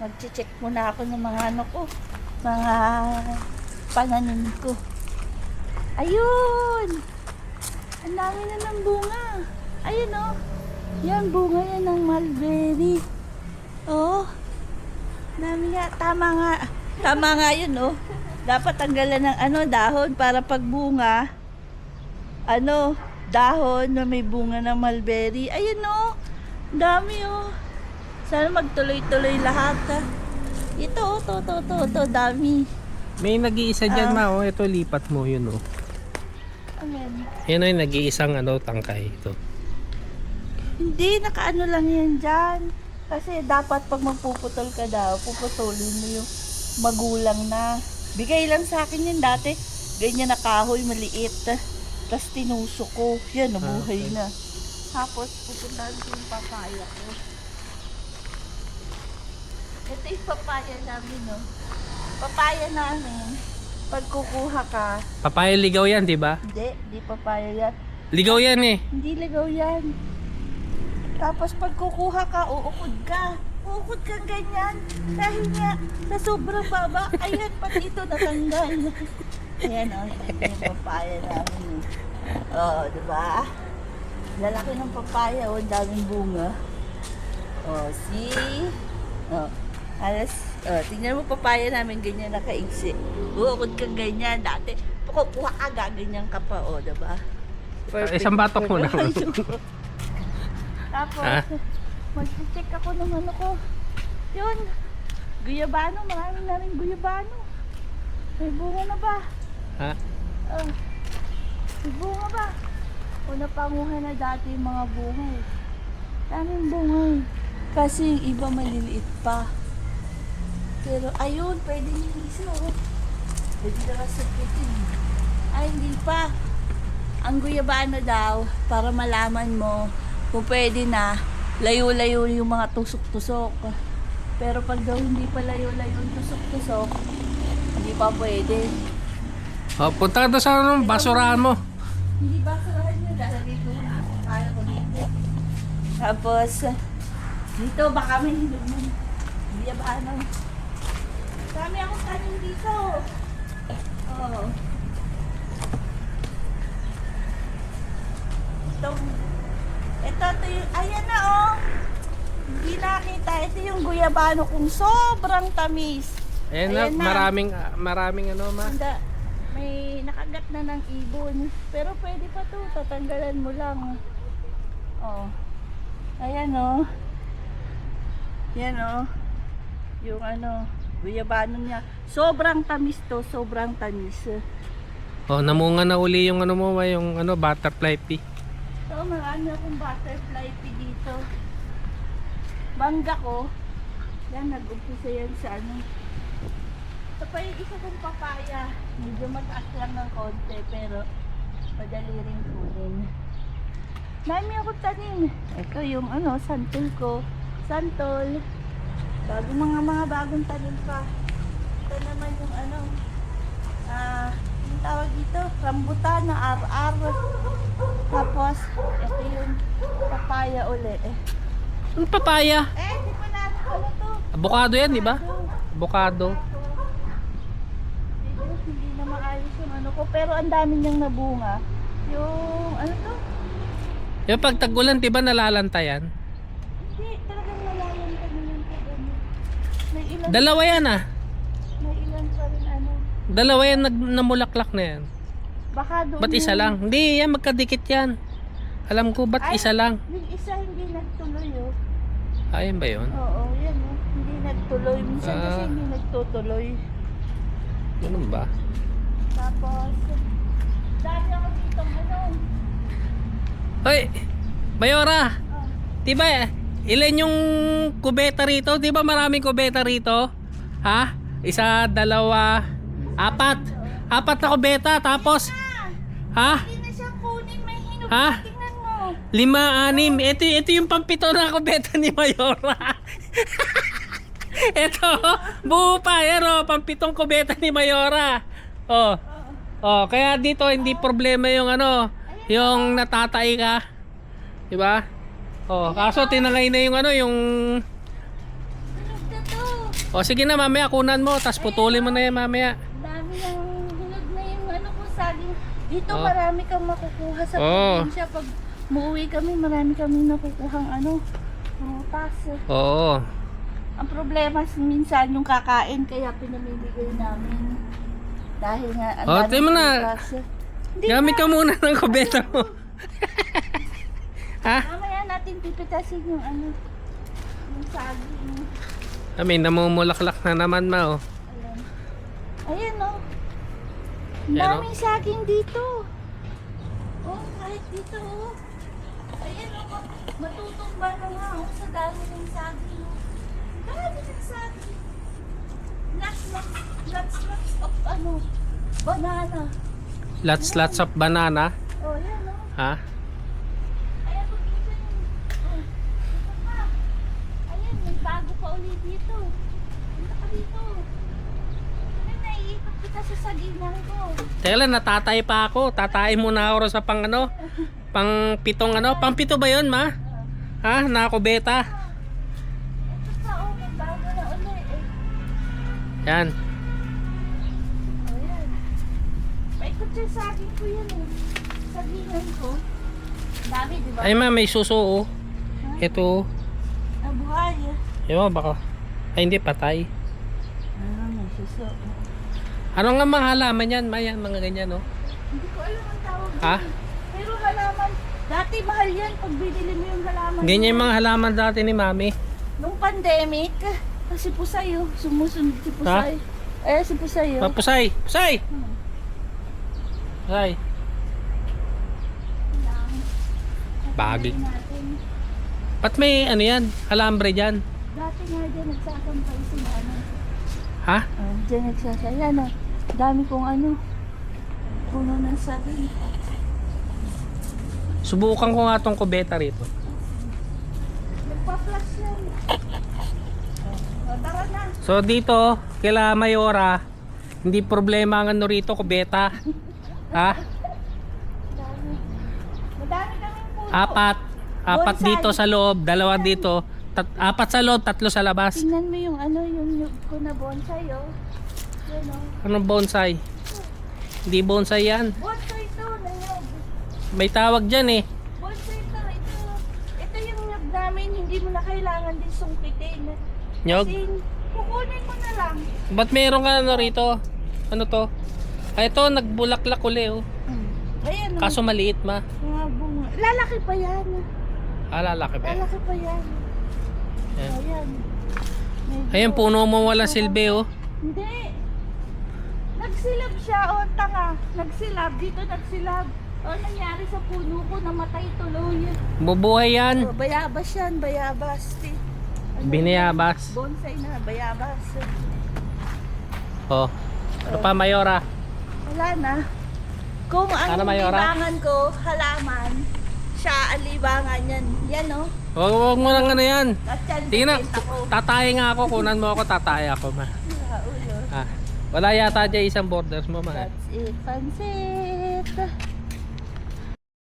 Mag-check muna ako ng mga ano ko, mga pananim ko. Ayun! Ang dami na ng bunga. Ayun oh. Yan, bunga yan ng mulberry. Oh. Dami nga. Tama nga yun oh. Dapat tanggalan ng ano, dahon para pag bunga. Ano, dahon na may bunga ng mulberry. Ayun oh. Dami oh. Sana magtuloy-tuloy lahat. Ito, to, dami. May nag-iisa dyan ma, oh. Ito lipat mo yun oh. Amen. Yan ay nag-iisang ano, tangkay ito. Hindi, nakaano lang yan dyan. Kasi dapat pag magpuputol ka daw, puputulin mo yung magulang na. Bigay lang sa akin yan dati. Ganyan na kahoy, maliit. Tapos tinusok ko. Yan, nabuhay okay. na. Tapos pupuntahan ko yung papaya ko. Ito yung papaya namin, no? Papaya namin. Pag kukuha ka, Papaya ligaw yan, di ba? hindi papaya yan. Ligaw yan eh. Hindi ligaw yan. Tapos pag kukuha ka, uukod ka. Uukod kang ganyan. Dahil nga, sa sobrang baba, ayan, pati ito natanggal. Ayan, o. Yung papaya namin. O, diba? Lalaki ng papaya, o. Daming bunga. O, see? O, alas, tingnan mo papaya namin, ganyan nakaigsi. Uukod kang ganyan. Dati, kukuha ka, gaganyan ka pa, o, diba? Isang batok mo lang. Tapos, Ah? mag-check ako ng ano ko. Yun, guyabano, marami na rin guyabano. May bunga na ba? Ha? May bunga ba? O napanguha na dati yung mga bunga eh. Daming bunga eh. Kasi yung iba maliliit pa. Pero ayun, pwede yung isa oh. Pwede na sakitin. Ay, hindi pa. Ang guyabano daw, para malaman mo kung pwede na, layo-layo yung mga tusok-tusok. Pero pag daw hindi pa layo-layo yung tusok-tusok, hindi pa pwede. Oh, punta ka doon sa ano, basurahan mo. Hindi basurahan nyo, lalagay ko na. Kaya ko dito. Tapos, dito baka may hinog mo. Hindi ba ano? Dami akong tanim dito. Oh. Ito yung, ayan na oh. Hindi nakita. Ito yung guyabano kung sobrang tamis. Ayan na, maraming ano ma. Handa, may nakagat na ng ibon. Pero pwede pa to, tatanggalan mo lang. Oh. Ayan oh. Yan oh. Yung ano, guyabano niya. Sobrang tamis to, sobrang tamis. Oh, namunga na uli yung ano mo, yung ano, butterfly pea. So, marami akong butterfly pea dito. Bangga ko. Yan, nag-umpisa yan sa ano. Ito pa yung isa kong papaya. Medyo mataas lang ng konti, pero madali rin kunin. Dami akong tanim. Ito yung ano, santol ko. Santol. Mga bagong tanim pa. Ito naman yung ano, yung tawag dito, rambutan na ar-ar. Tapos, ito yung papaya uli. Ano papaya? Di pa natin pala to. Avocado yan, di ba? Avocado. Hindi na maayos yung ano ko, pero ang dami niyang nabunga. Yung, ano to? Yung pag tag-ulan, di ba nalalantayan? Hindi, talagang nalayan ka naman po. May ilan, Dalawa yan ah. may ilan pa rin ano. Dalawa yan namulaklak na yan. Baka doon Ba't isa yung- lang? Hindi, yan magkadikit yan. Alam ko, ba't Ay, isa lang? Yung isa hindi nagtuloy oh. Ayun ba yun? Oo, yan oh. Hindi nagtuloy. Minsan kasi hindi nagtutuloy. Ganun ba? Tapos, dami ako dito ano. Hoy! Mayora! Oh, Diba, ilan yung kubeta rito? Diba maraming kubeta rito? Ha? Isa, dalawa, apat. Apat na kubeta, tapos, ha? hindi na siya kunin. May hinog. Ha? Tingnan mo. 5, 6. Ito yung pampito na kubeta ni Mayora. Ito, buo pa. Yan o, pampitong kubeta ni Mayora. Oh. Oh, kaya dito hindi problema yung ano, yung natatay ka. Diba? Oh, kaso tinangay na yung ano, yung Hinog na to. O sige na, mamaya kunan mo, tapos putulin mo na yan mamaya. Dami ng hinog na yung ano ko saging. Dito Oh. marami kang makukuha sa Oh. probinsya. Pag muuwi kami, marami kami nakukuhang ano, prutas. Oo. Ang problema minsan yung kakain, kaya pinamimigay namin. Dahil nga, ang Oh, daming tingnan mo na. prutas. Hindi Gamit na. ka muna ng kubeta mo. Ha? Mamaya natin pipitasin yung ano, yung saging. May namumulaklak na naman ma, oh. Ayan o. Ang Ayan, daming saging dito. Oh, kahit dito oh. Ayan o. Matutumba na nga oh, sa dami ng saging. Ang dami ng saging. Lots of ano, banana. Lots of banana. Oh, yan o. Ha? Ayan po dito yung... Oh, ito pa. Ayan, may bago pa ulit dito. Punta ka dito. Ayan, naiikot kita sa sagingan ko. Teka lang, natatay pa ako. Tatay muna ako sa pang ano, pang pitong ano. Pang pito ba yun, ma? Ha? Nakakubeta. Ito pa, oh, may bago na ulit eh. Yan. Oh, yan. Paikot yung saging ko yan eh. Sagingan ko. Dami, di ba? Ay ma, may suso, oh. Ito, oh. Nabuhay eh. Ewan, baka. Ay, hindi, patay. May suso. Ano nga mga halaman yan, ma? Yan, mga ganyan, oh. Hindi ko alam ang tawag. Ha? dyan. Pero halaman, dati mahal yan pag binili mo yung halaman. Ganyan yung mga halaman dati ni mami. Nung pandemic, si Pusay oh, sumusunod si Pusay. Si Pusay oh. Pusay! Pusay! Pusay! Bagay. Natin. Ba't may ano yan? Alambre dyan? Dati nga dyan nagsasampay sila ano. Ha? Dyan nagsasampay. Yan oh. Dami kong ano. Puno ng saging. Subukan ko nga tong kubeta rito. Nagpa-flash yan. Tara na. So dito, kila Mayora, hindi problema ang ano rito, kubeta. Ha? Dami. Madami kaming puno. Apat Bonsai. dito sa loob, dalawa dito, apat sa loob, tatlo sa labas. Tingnan mo yung ano, yung nyug ko na bonsai oh. Yan oh. Anong bonsai? Hindi bonsai yan. Bonsai to na nyug. May tawag dyan eh. Bonsai to, ito yung nyug namin, hindi mo na kailangan din sungkitin. Nyog? Kasi kukunin mo na lang. Ba't meron ka ano rito? Ano to? Ay ito, nagbulaklak uli oh. Ayan oh. Kaso maliit ma. Mga bunga. Lalaki pa yan. Lalaki ba? Lalaki pa yan. Ayan. Ayan. Medyo- Ayan, puno mo wala silbi oh. Hindi. Nagsilab siya o tanga. Nagsilab. Dito nagsilab. O nangyari sa puno ko, namatay tuloy. Bubuhay yan. O, bayabas yan, bayabas. Ano Binayabas. yan? Bonsai na, bayabas. Oh. Ano pa Mayora? Wala na. Kung ang Ano, Mayora? libangan ko, halaman, siya ang libangan yan. Yan o. Huwag mo lang ano yan. At yan, Tingnan na, bibenta ko. tatay nga ako, kunan mo ako, tatay ako ma. Ah, ulo. Ah. Wala yata dyan isang borders mo ma. That's it, pansit.